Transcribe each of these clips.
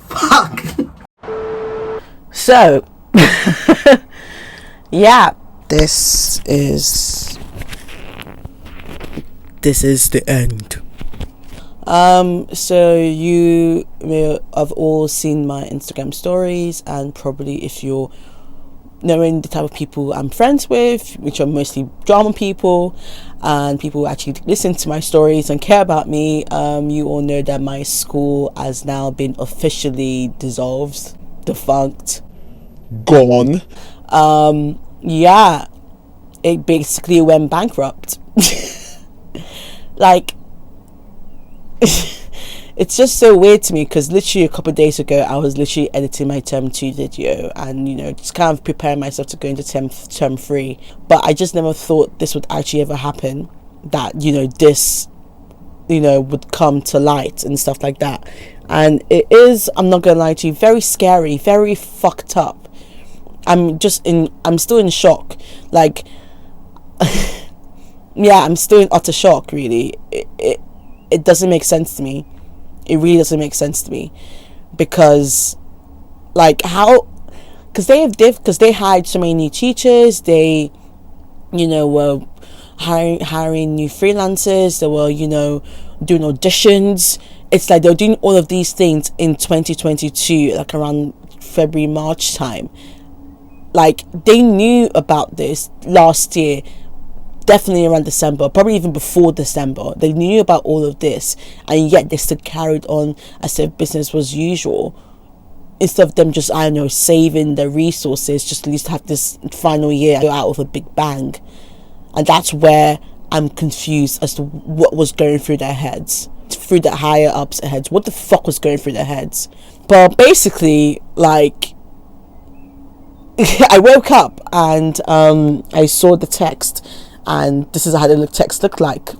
Fuck. So, yeah, This is the end. So you may have all seen my Instagram stories, and probably if you're knowing the type of people I'm friends with, which are mostly drama people and people who actually listen to my stories and care about me, you all know that my school has now been officially dissolved, defunct, Gone. yeah, it basically went bankrupt. Like, it's just so weird to me, because literally a couple of days ago I was literally editing my term 2 video and, you know, just kind of preparing myself to go into term 3, but I just never thought this would actually ever happen, that, you know, this, you know, would come to light and stuff like that. And it is, I'm not gonna lie to you, very scary, very fucked up. I'm still in shock, like, yeah, I'm still in utter shock, really. It doesn't make sense to me. It really doesn't make sense to me, because, like, how, because they hired so many new teachers, they, you know, were hiring new freelancers, they were, you know, doing auditions. It's like they were doing all of these things in 2022, like around February, March time. Like, they knew about this last year, definitely around December, probably even before December. They knew about all of this, and yet they still carried on as if business was usual, instead of them just, I don't know, saving their resources just at least have this final year go out with a big bang. And that's where I'm confused as to what was going through their heads, through the higher ups' heads. What the fuck was going through their heads? But basically, like, I woke up and I saw the text, and this is how the text looked like.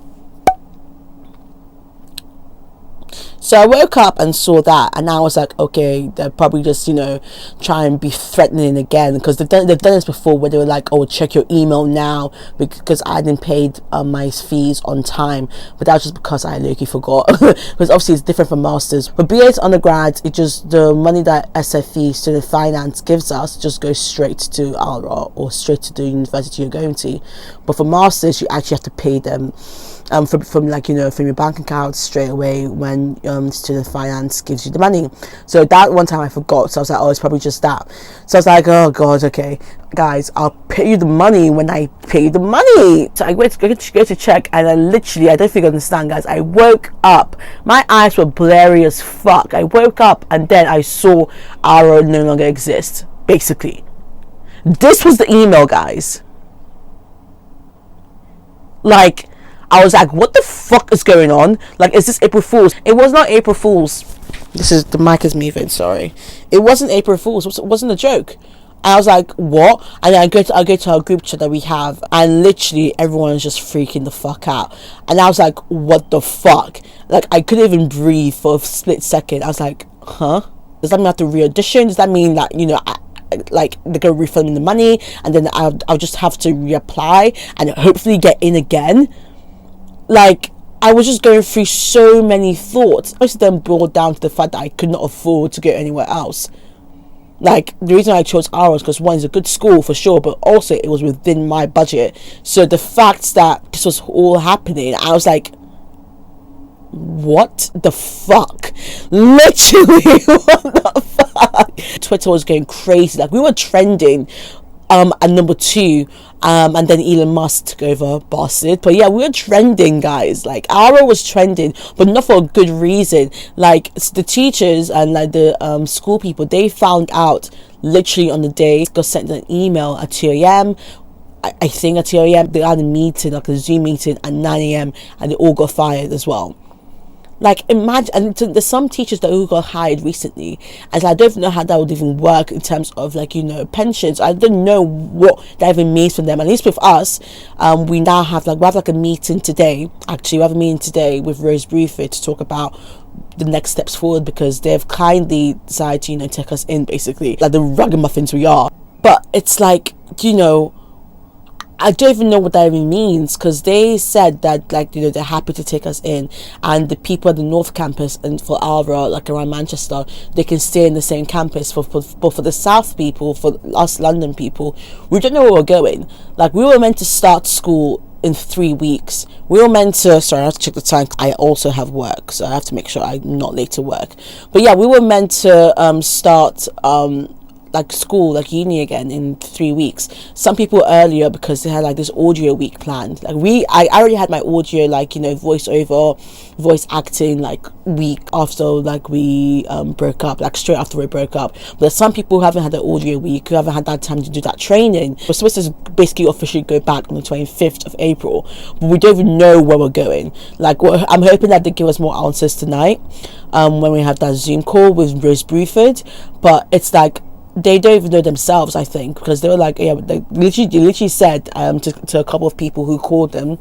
So I woke up and saw that, and I was like, okay, they're probably just, you know, try and be threatening again, because they've done this before, where they were like, oh, check your email now, because I hadn't paid my fees on time. But that was just because I literally forgot, because obviously it's different from masters. For BA's undergrads, it just, the money that SFE, student finance, gives us just goes straight to ALRA or straight to the university you're going to. But for masters, you actually have to pay them from like, you know, from your bank account straight away when student finance gives you the money. So that one time I forgot, so I was like, oh, it's probably just that. So I was like, oh god, okay guys, I'll pay you the money when I pay you the money. So I went to go to check, and I literally, I don't think you understand, guys, I woke up, my eyes were blurry as fuck. I woke up and then I saw ALRA no longer exists. Basically, this was the email, guys. Like, I was like, what the fuck is going on? Like, is this April Fool's? It was not April Fool's. This is, the mic is moving, sorry. It wasn't April Fool's. It wasn't a joke. I was like, what? And then I go to our group chat that we have, and literally everyone's just freaking the fuck out. And I was like, what the fuck? Like, I couldn't even breathe for a split second. I was like, huh? Does that mean I have to re-audition? Does that mean that, you know, like, they're gonna refund me the money, and then I'll just have to reapply and hopefully get in again? Like, I was just going through so many thoughts. Most of them boiled down to the fact that I could not afford to go anywhere else. Like, the reason I chose ALRA was because, one, it's a good school for sure, but also it was within my budget. So the fact that this was all happening, I was like, what the fuck? Literally, what the fuck? Twitter was going crazy. Like, we were trending at number 2, and then Elon Musk took over, bastard. But yeah, we were trending, guys. Like, ALRA was trending, but not for a good reason. Like, the teachers and like the school people, they found out literally on the day. Got sent an email at 2 a.m. I think at 2 a.m. they had a meeting, like a Zoom meeting at 9 a.m. and they all got fired as well. Like, imagine, and there's some teachers that who got hired recently, and I don't know how that would even work in terms of, like, you know, pensions. I don't know what that even means for them. At least with us, we now have we have a meeting today. Actually, we have a meeting today with Rose Bruford to talk about the next steps forward, because they've kindly decided to, you know, take us in, basically, like the ragamuffins we are. But it's like, you know, I don't even know what that even means, because they said that, like, you know, they're happy to take us in, and the people at the North Campus and for ALRA, like around Manchester, they can stay in the same campus. But for the South people, for us London people, we don't know where we're going. Like, we were meant to start school in 3 weeks. We were meant to, sorry, I have to check the time. I also have work, so I have to make sure I'm not late to work. But yeah, we were meant to start like school, like uni again in 3 weeks. Some people earlier, because they had like this audio week planned. Like I already had my audio, like, you know, voice acting, like week after, like, we broke up, like straight after we broke up. But there's some people who haven't had the audio week, who haven't had that time to do that training. We're supposed to basically officially go back on the 25th of April, but we don't even know where we're going. Like, I'm hoping that they give us more answers tonight when we have that Zoom call with Rose Bruford. But it's like, they don't even know themselves, I think, because they were like, yeah, they literally said to a couple of people who called them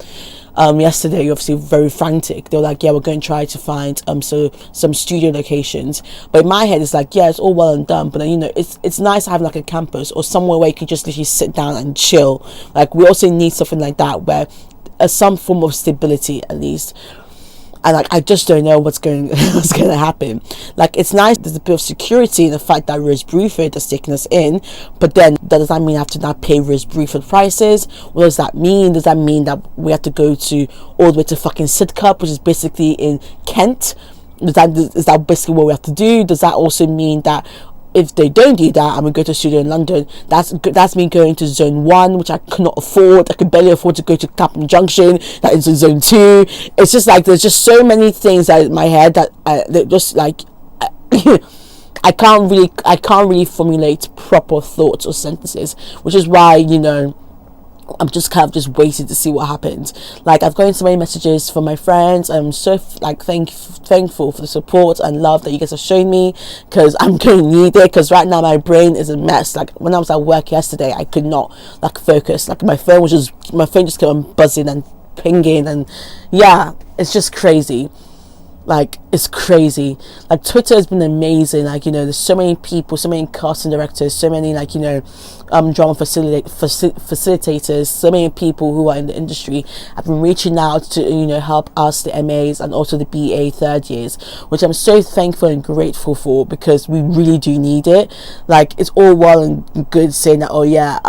yesterday, obviously very frantic. They were like, yeah, we're going to try to find some studio locations. But in my head, it's like, yeah, it's all well and done, but then, you know, it's nice having like a campus or somewhere where you can just literally sit down and chill. Like, we also need something like that, where some form of stability at least. And like, I just don't know what's going to happen. Like, it's nice, there's a bit of security in the fact that Rose Bruford has taken us in, but then does that mean I have to now pay Rose Bruford prices? What does that mean? Does that mean that we have to go to all the way to fucking Sidcup, which is basically in Kent? Is that basically what we have to do? Does that also mean that if they don't do that and we go to a studio in London, that's me going to zone 1, which I cannot afford. I can barely afford to go to Clapham Junction, that is in zone 2. It's just like, there's just so many things that in my head that just like I can't really formulate proper thoughts or sentences, which is why, you know, I'm just kind of just waiting to see what happens. Like, I've gotten so many messages from my friends. I'm so like thankful for the support and love that you guys have shown me, because I'm going to need it, because right now my brain is a mess. Like, when I was at work yesterday, I could not like focus. Like, my phone just kept on buzzing and pinging, and yeah, it's just crazy. Like, it's crazy. Like, Twitter has been amazing. Like, you know, there's so many people, so many casting directors, so many, like, you know, drama facilitators, so many people who are in the industry have been reaching out to, you know, help us, the MAs, and also the BA third years, which I'm so thankful and grateful for, because we really do need it. Like, it's all well and good saying that, oh yeah,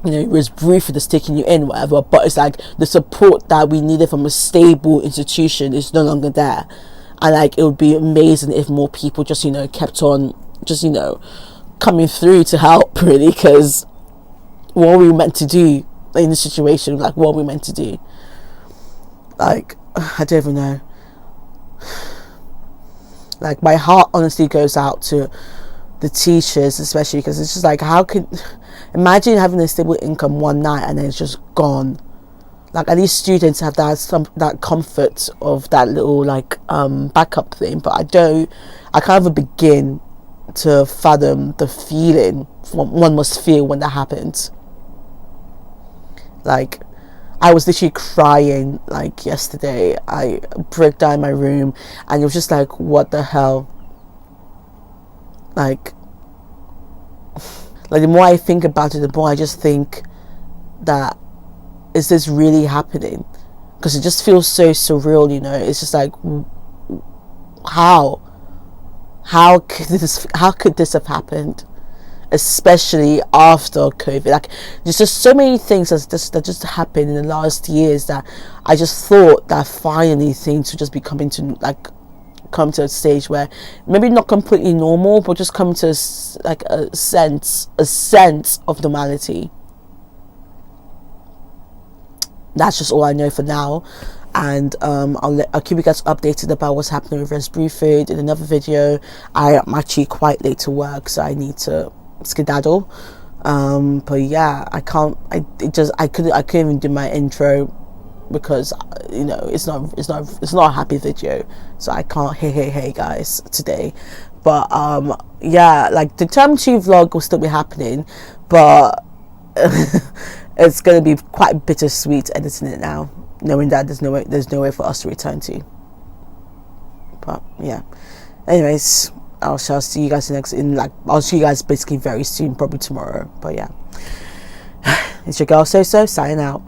you know, it was Bruford that's taking you in, whatever, but it's like the support that we needed from a stable institution is no longer there. And like, it would be amazing if more people just, you know, kept on just, you know, coming through to help, really, because what are we meant to do in this situation? Like, what are we meant to do? Like, I don't even know. Like, my heart honestly goes out to the teachers, especially, because it's just like, how could, imagine having a stable income one night and then it's just gone. Like, at least students have that comfort of that little like backup thing, but I can't even begin to fathom the feeling one must feel when that happens. Like, I was literally crying like yesterday. I broke down in my room and it was just like, what the hell? Like the more I think about it, the more I just think that, is this really happening? Because it just feels so surreal, you know. It's just like, how could this have happened, especially after COVID? Like, there's just so many things that just happened in the last years that I just thought that finally things would just be come to a stage where maybe not completely normal, but just come to like a sense of normality. That's just all I know for now, and I'll keep you guys updated about what's happening with Rose Bruford in another video. I am actually quite late to work, so I need to skedaddle. But yeah, I couldn't even do my intro because it's not a happy video, so I can't hey guys today. But yeah, like the term 2 vlog will still be happening, but it's gonna be quite bittersweet editing it now, knowing that there's no way for us to return to. But yeah, anyways, I'll see you guys I'll see you guys basically very soon, probably tomorrow. But yeah, it's your girl Soso signing out.